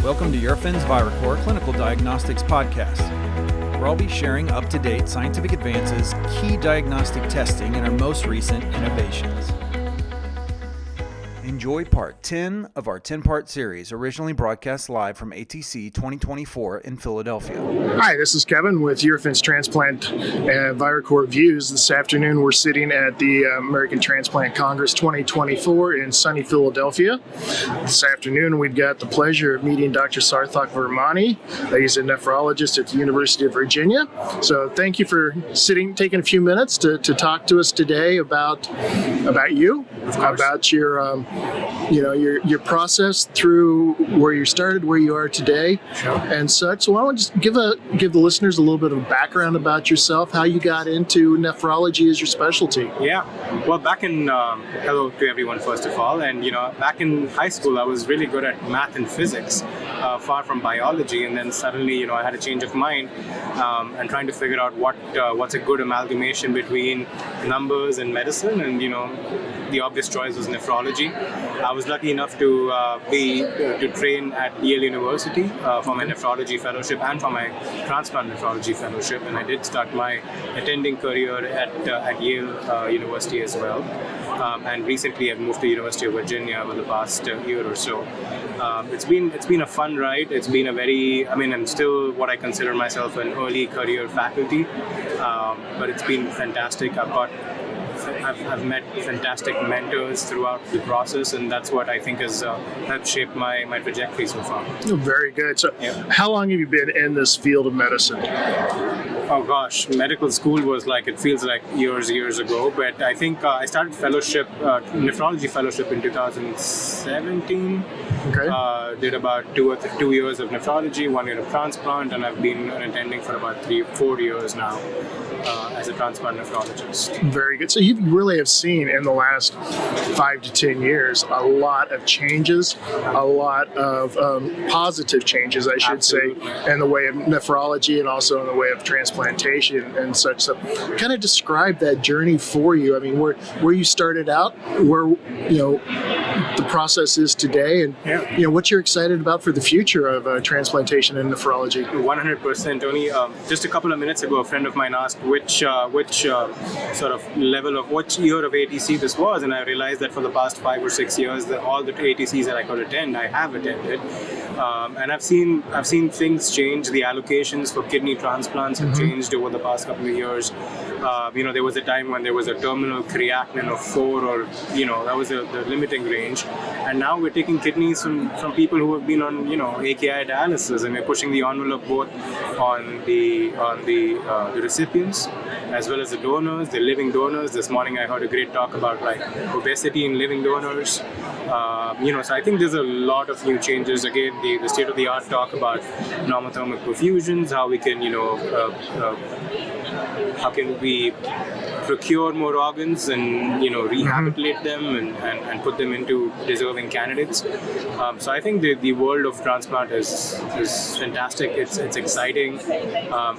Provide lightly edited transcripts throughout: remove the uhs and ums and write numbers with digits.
Welcome to Eurofins Viracor Clinical Diagnostics Podcast, where I'll be sharing up-to-date scientific advances, key diagnostic testing, and our most recent innovations. Enjoy part 10 of our 10-part series, originally broadcast live from ATC24 in Philadelphia. Hi, this is Kevin with Eurofins Transplant and Viracor Views. This afternoon we're sitting at the American Transplant Congress 2024 in sunny Philadelphia. This afternoon we've got the pleasure of meeting Dr. Sarthak Virmani. He's a nephrologist at the University of Virginia. So thank you for taking a few minutes to talk to us today about you, about your process through where you started, where you are today, and such. So I want to just give the listeners a little bit of background about yourself, how you got into nephrology as your specialty. Yeah, well, back in hello to everyone first of all, and back in high school I was really good at math and physics, far from biology, and then suddenly I had a change of mind and trying to figure out what's a good amalgamation between numbers and medicine, and the obvious choice was nephrology. I was lucky enough to train at Yale University for my nephrology fellowship and for my transplant nephrology fellowship, and I did start my attending career at Yale University as well. And recently I've moved to University of Virginia over the past year or so. It's been a fun ride. It's been I'm still what I consider myself an early career faculty, but it's been fantastic. I've met fantastic mentors throughout the process, and that's what I think has helped shape my trajectory so far. Oh, very good. So How long have you been in this field of medicine? Oh gosh, medical school was it feels like years ago, but I think I started nephrology fellowship in 2017. Okay. Did about 2 years of nephrology, 1 year of transplant, and I've been attending for about 3-4 years now as a transplant nephrologist. Very good. So you really have seen in the last 5 to 10 years a lot of changes, a lot of positive changes, I should Absolutely. say, in the way of nephrology and also in the way of transplantation and such. So kind of describe that journey for you. I mean, where you started out, where the process is today, and what you're excited about for the future of transplantation and nephrology. 100%. Only just a couple of minutes ago, a friend of mine asked which sort of level of which year of ATC this was, and I realized that for the past 5 or 6 years, all the ATCs that I could attend, I have attended, and I've seen things change. The allocations for kidney transplants have changed over the past couple of years. There was a time when there was a terminal creatinine of 4, or that was the limiting range, and now we're taking kidneys from people who have been on AKI dialysis, and we're pushing the envelope both on the recipients as well as the donors, the living donors. This morning I heard a great talk about obesity in living donors. So I think there's a lot of new changes. Again, the state-of-the-art talk about normothermic perfusions, how we can how can we procure more organs and rehabilitate them and put them into deserving candidates. So I think the world of transplant is fantastic. It's exciting.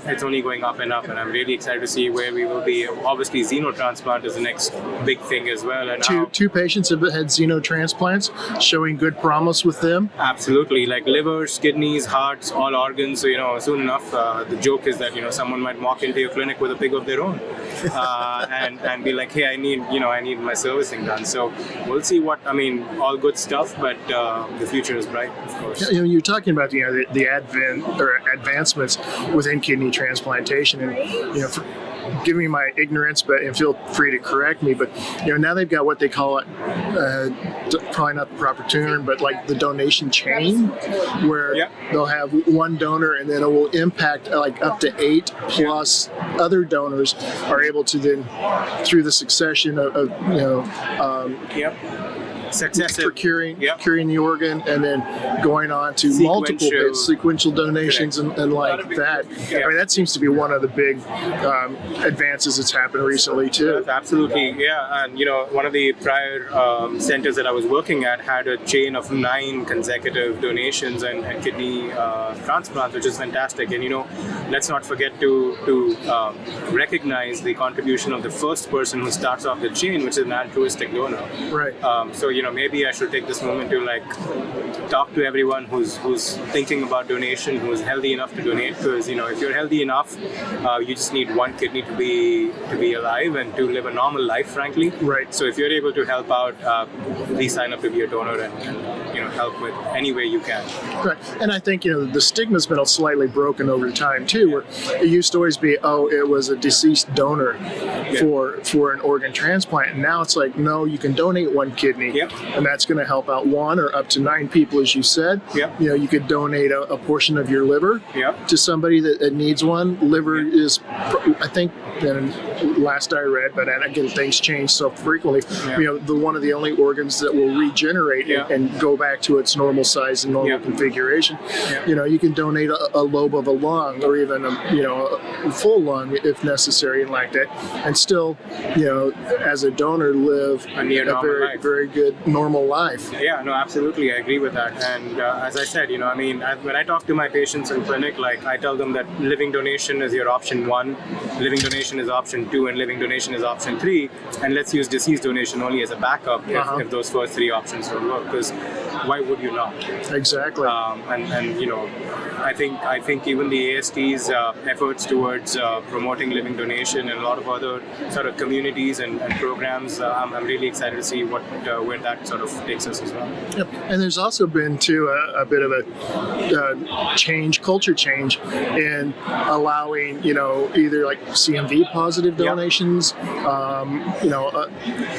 It's only going up and up, and I'm really excited to see where we will be. Obviously, xenotransplant is the next big thing as well. And two patients have had xenotransplants, showing good promise with them. Absolutely, like livers, kidneys, hearts, all organs. So soon enough, the joke is that someone might walk into your clinic with a pig of their own, and be like, hey, I need my servicing done. So we'll see all good stuff, but the future is bright, of course. You're talking about the advancements within kidney transplantation, and give me my ignorance, and feel free to correct me, but now they've got what they call it, probably not the proper term, but like the donation chain, where they'll have one donor and then it will impact up to 8 plus other donors are able to then, through the succession of successive curing the organ, and then going on to multiple sequential donations and like that. I mean, that seems to be one of the big advances that's happened recently too. Absolutely, yeah. And one of the prior centers that I was working at had a chain of 9 consecutive donations and kidney transplants, which is fantastic. And let's not forget to recognize the contribution of the first person who starts off the chain, which is an altruistic donor. Right. So maybe I should take this moment to talk to everyone who's thinking about donation, who's healthy enough to donate. Because if you're healthy enough, you just need one kidney to be alive and to live a normal life, frankly. Right. So if you're able to help out, please sign up to be a donor and help with any way you can. Right. And I think the stigma's been slightly broken over time too, where it used to always be, it was a deceased donor for an organ transplant, and now it's like, no, you can donate one kidney, and that's going to help out 1 or up to 9 people, as you said. You could donate a portion of your liver to somebody that needs one. Liver is, I think, last I read, but again, things change so frequently. One of the only organs that will regenerate and go back to its normal size and normal configuration. You can donate a lobe of a lung, or even a full lung if necessary, and like that, and still, as a donor, live a very, very good normal life. Yeah, no, absolutely, I agree with that. And as I said, when I talk to my patients in clinic, I tell them that living donation is your option 1, living donation is option 2, and living donation is option 3, and let's use deceased donation only as a backup if those first 3 options don't work, because why would you not? Exactly. I think even the AST's efforts towards promoting living donation and a lot of other sort of communities and programs, I'm really excited to see where that sort of takes us as well. Yep. And there's also been too a bit of a culture change in allowing either like CMV positive donations,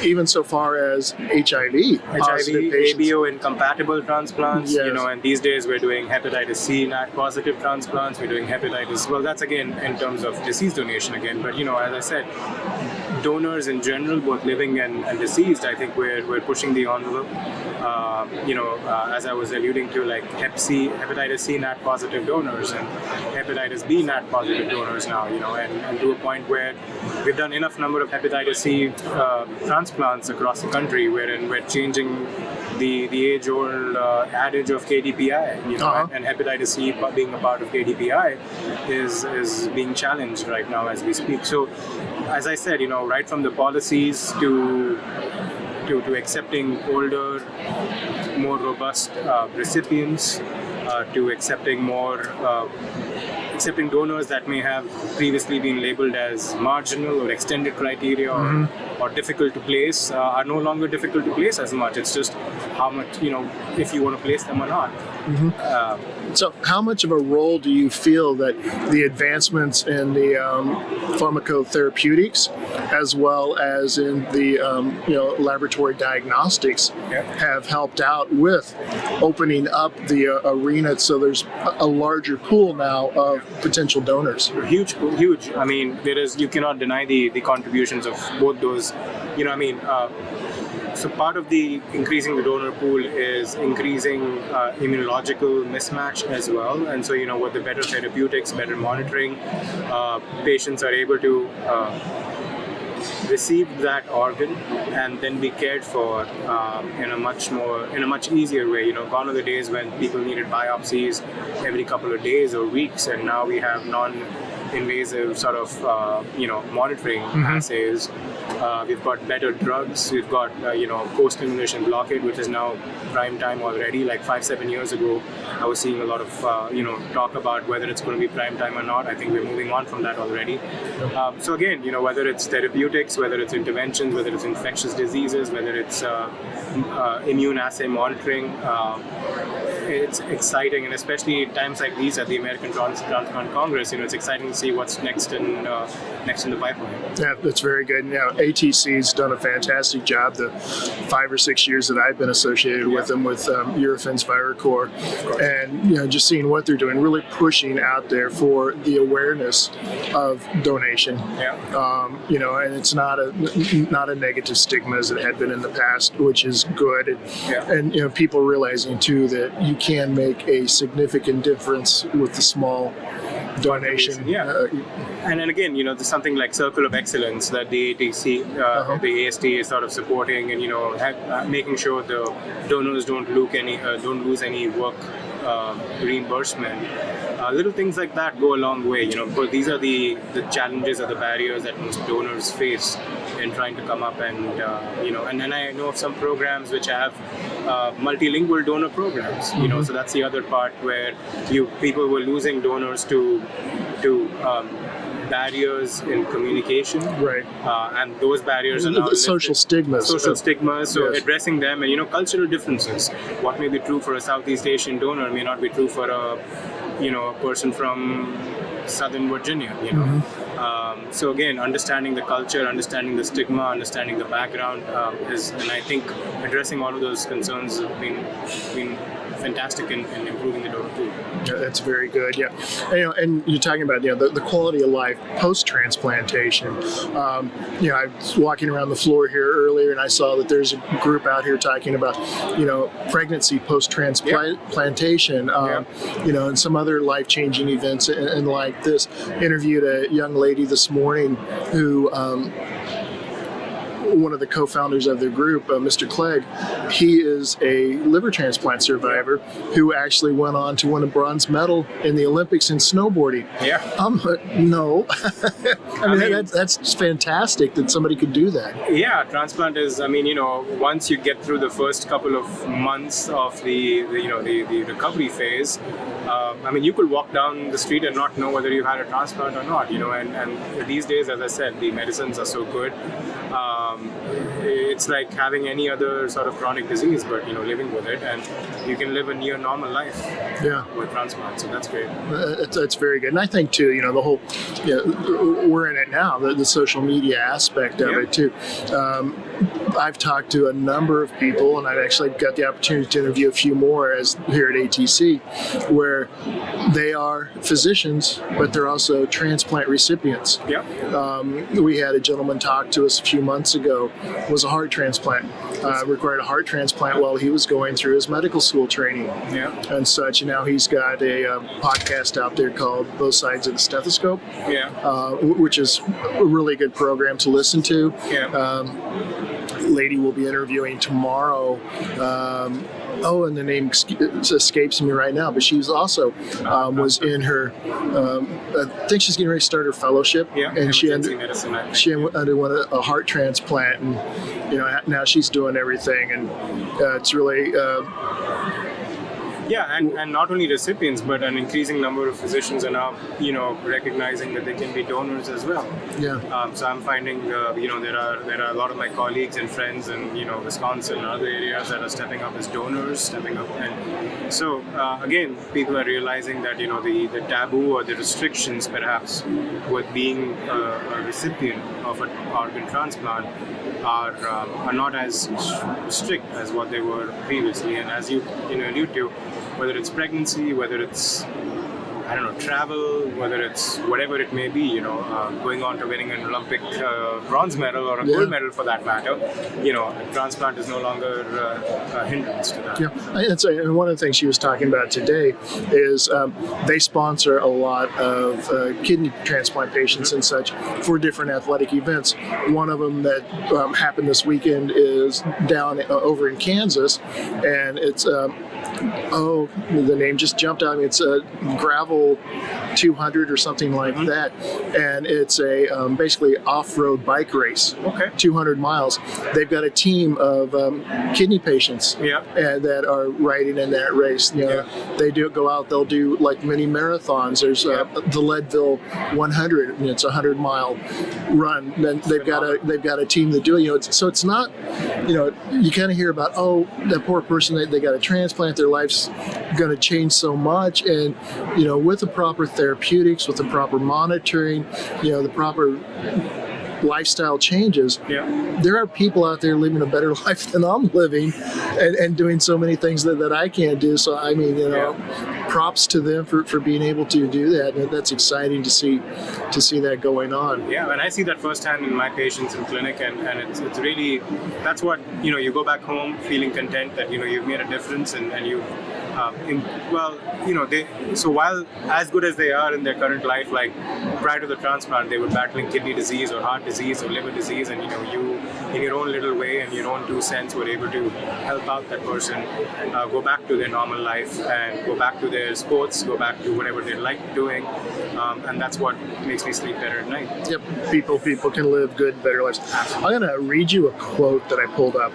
even so far as HIV positive patients. ABO incompatible transplants, and these days we're doing hepatitis C NAT positive transplants, we're doing hepatitis, well, that's again in terms of disease donation again, but as I said, donors in general, both living and deceased, I think we're pushing the envelope. As I was alluding to, like hepatitis C NAT positive donors and hepatitis B NAT positive donors now, and to a point where we've done enough number of hepatitis C transplants across the country, wherein we're changing the age-old adage of KDPI, and hepatitis C being a part of KDPI is being challenged right now as we speak. So, as I said, right from the policies to accepting older, more robust recipients, to accepting donors that may have previously been labeled as marginal or extended criteria or difficult to place, are no longer difficult to place as much. It's just how much, if you want to place them or not. So how much of a role do you feel that the advancements in the pharmacotherapeutics, as well as in the laboratory diagnostics, have helped out with opening up the arena, so there's a larger pool now of potential donors? Huge. I mean, you cannot deny the contributions of both those. So part of the increasing the donor pool is increasing immunological mismatch as well. And so, with the better therapeutics, better monitoring, patients are able to receive that organ and then be cared for in a much easier way. Gone are the days when people needed biopsies every couple of days or weeks, and now we have non-invasive sort of monitoring assays. We've got better drugs. We've got post-stimulation blockade, which is now prime time already. Like 5-7 years ago, I was seeing a lot of talk about whether it's going to be prime time or not. I think we're moving on from that already. So again, whether it's therapeutics, whether it's interventions, whether it's infectious diseases, whether it's immune assay monitoring, it's exciting, and especially at times like these at the American Transplant Congress, it's exciting to see what's next in the pipeline. Yeah, that's very good. ATC's done a fantastic job the 5 or 6 years that I've been associated with them, with Eurofins Viracor, and just seeing what they're doing, really pushing out there for the awareness of donation. And it's not a negative stigma as it had been in the past, which is good. And people realizing too that you can make a significant difference with the small donation. Yeah. And then again, there's something like Circle of Excellence that the ATC, the AST is sort of supporting, and making sure the donors don't lose any work reimbursement. Little things like that go a long way, because these are the challenges or the barriers that most donors face in trying to come up, and and then I know of some programs which have multilingual donor programs, so that's the other part where people were losing donors to barriers in communication, right? And those barriers are now social stigmas. So addressing them, and cultural differences. What may be true for a Southeast Asian donor may not be true for a person from Southern Virginia. So again, understanding the culture, understanding the stigma, understanding the background and I think addressing all of those concerns have been fantastic in improving the donor pool. Yeah, that's very good. Yeah, and you're talking about the quality of life post transplantation. I was walking around the floor here earlier, and I saw that there's a group out here talking about pregnancy post transplantation. And some other life changing events, and like this. Interviewed a young lady this morning who. One of the co-founders of the group, Mr. Clegg, he is a liver transplant survivor who actually went on to win a bronze medal in the Olympics in snowboarding. Yeah. No. I mean, that's fantastic that somebody could do that. Yeah, transplant is, once you get through the first couple of months of the recovery phase, you could walk down the street and not know whether you had a transplant or not, and these days, as I said, the medicines are so good. It's like having any other sort of chronic disease, but living with it, and you can live a near normal life with transplant. So that's great. That's very good. And I think too, the whole we're in it now, the social media aspect of it too. I've talked to a number of people, and I've actually got the opportunity to interview a few more here at ATC, where they are physicians, but they're also transplant recipients. We had a gentleman talk to us a few months ago, was a heart transplant, required a heart transplant while he was going through his medical school training and such. And now he's got a podcast out there called Both Sides of the Stethoscope, which is a really good program to listen to. Lady will be interviewing tomorrow. And the name escapes me right now, but she was also was in her. I think she's getting ready to start her fellowship, and she underwent a heart transplant, and now she's doing everything, and it's really. And not only recipients, but an increasing number of physicians are now, recognizing that they can be donors as well. So I'm finding, there are a lot of my colleagues and friends in, Wisconsin and other areas that are stepping up as donors, and so again, people are realizing that the taboo or the restrictions perhaps with being a recipient of an organ transplant are not as strict as what they were previously, and as you allude to, whether it's pregnancy, whether it's travel, whether it's whatever it may be, going on to winning an Olympic bronze medal or a gold medal for that matter, transplant is no longer a hindrance to that. And one of the things she was talking about today is they sponsor a lot of kidney transplant patients and such for different athletic events. One of them that happened this weekend is down over in Kansas, and it's the name just jumped out. It's a gravel 200 or something like that, and it's a basically off-road bike race. 200 miles. They've got a team of kidney patients that are riding in that race. They go out. They'll do like mini marathons. There's the Leadville 100. It's a 100-mile run. Then they've got a team that do it. So it's not. You kind of hear about that poor person. They got a transplant. Their life's going to change so much, and with the proper therapeutics, with the proper monitoring, the proper lifestyle changes, there are people out there living a better life than I'm living, and doing so many things that I can't do. So props to them for being able to do that. And that's exciting to see that going on. Yeah, and I see that firsthand in my patients in clinic, and it's really, that's what, you go back home feeling content that, you've made a difference, and you so while as good as they are in their current life, like prior to the transplant, they were battling kidney disease or heart disease or liver disease, and you in your own little way and your own 2 cents were able to help out that person go back to their normal life and go back to their sports, go back to whatever they like doing, and that's what makes me sleep better at night. Yep, people can live good, better lives. Absolutely. I'm gonna read you a quote that I pulled up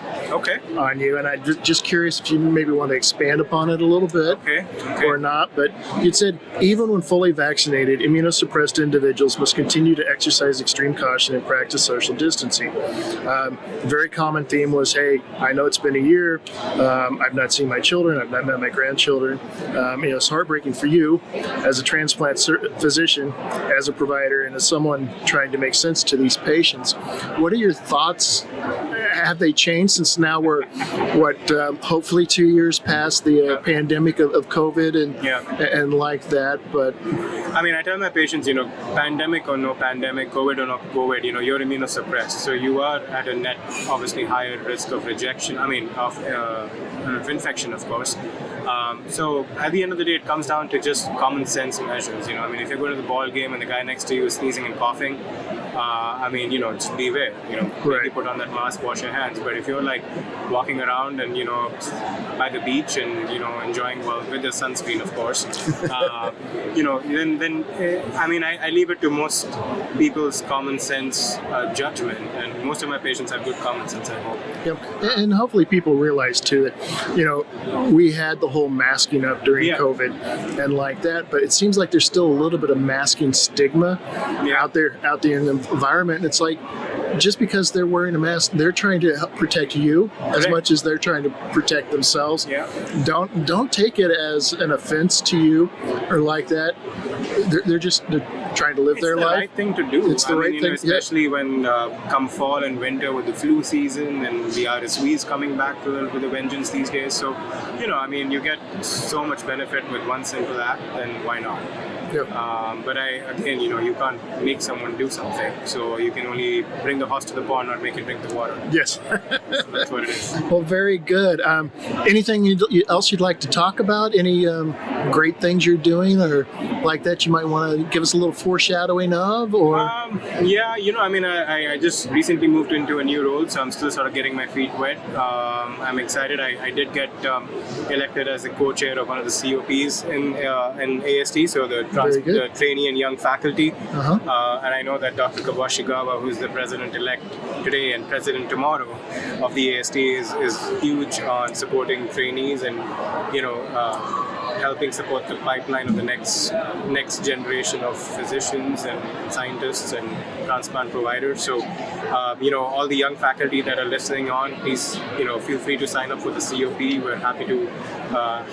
on you, and I'm just curious if you maybe want to expand upon it a little bit or not. But it said, even when fully vaccinated, immunosuppressed individuals must continue to exercise extreme caution and practice social distancing. Very common theme was, hey, I know it's been a year, I've not seen my children, I've not met my grandchildren. It's heartbreaking for you as a transplant physician, as a provider, and as someone trying to make sense to these patients. What are your thoughts? Have they changed since now we're, hopefully 2 years past the pandemic of COVID and like that? But I tell my patients, pandemic or no pandemic, COVID or no COVID, you're immunosuppressed. So you are at a net, obviously, higher risk of rejection, of infection, of course. So at the end of the day, it comes down to just common sense measures. If you're going to the ball game and the guy next to you is sneezing and coughing, just beware. Maybe put on that mask, wash your hands. But if you're like walking around and by the beach and enjoying, with the sunscreen, of course, then I leave it to most people's common sense judgment, and most of my patients have good common sense, I hope. Yep. And hopefully people realize too that we had the whole masking up during COVID and like that, but it seems like there's still a little bit of masking stigma out there in the environment. And it's like, just because they're wearing a mask, they're trying to help protect you as much as they're trying to protect themselves. Don't take it as an offense to you or like that. They're trying to live their life. It's the right thing to do. It's the right thing, especially when come fall and winter with the flu season and the RSV is coming back with a vengeance these days. So, you get so much benefit with one simple act, then why not? Yep. But you can't make someone do something. So you can only bring the horse to the pond, not make it drink the water. Yes. So that's what it is. Well, very good. Anything else you'd like to talk about? Any great things you're doing or like that you might want to give us a little foreshadowing of? Or I just recently moved into a new role, so I'm still sort of getting my feet wet. I'm excited. I did get elected as the co-chair of one of the COPs in AST, so the trainee and young faculty. And I know that Dr. Kawashigawa, who's the president-elect today and president tomorrow of the AST, is huge on supporting trainees and helping support the pipeline of the next generation of physicians and scientists and transplant providers. So all the young faculty that are listening on, please feel free to sign up for the COP. We're happy to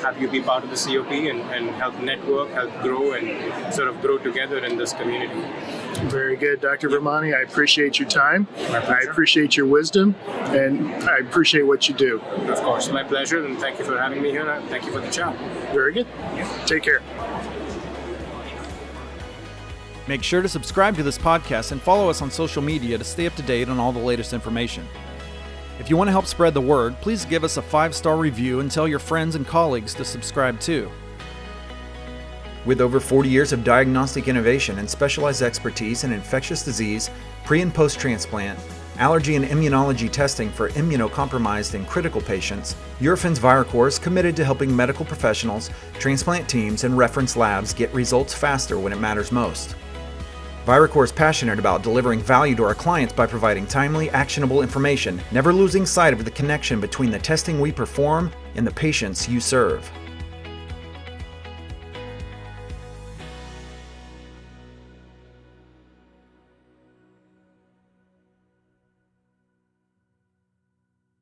have you be part of the COP and help network, help grow, and sort of grow together in this community. Very good, Dr. Virmani. I appreciate your time. My pleasure. I appreciate your wisdom, and I appreciate what you do. Of course, my pleasure, and thank you for having me here. Thank you for the chat. Very good. Take care. Make sure to subscribe to this podcast and follow us on social media to stay up to date on all the latest information. If you want to help spread the word, please give us a 5-star review and tell your friends and colleagues to subscribe too. With over 40 years of diagnostic innovation and specialized expertise in infectious disease, pre- and post-transplant, allergy and immunology testing for immunocompromised and critical patients, Eurofins ViraCore is committed to helping medical professionals, transplant teams, and reference labs get results faster when it matters most. ViraCore is passionate about delivering value to our clients by providing timely, actionable information, never losing sight of the connection between the testing we perform and the patients you serve.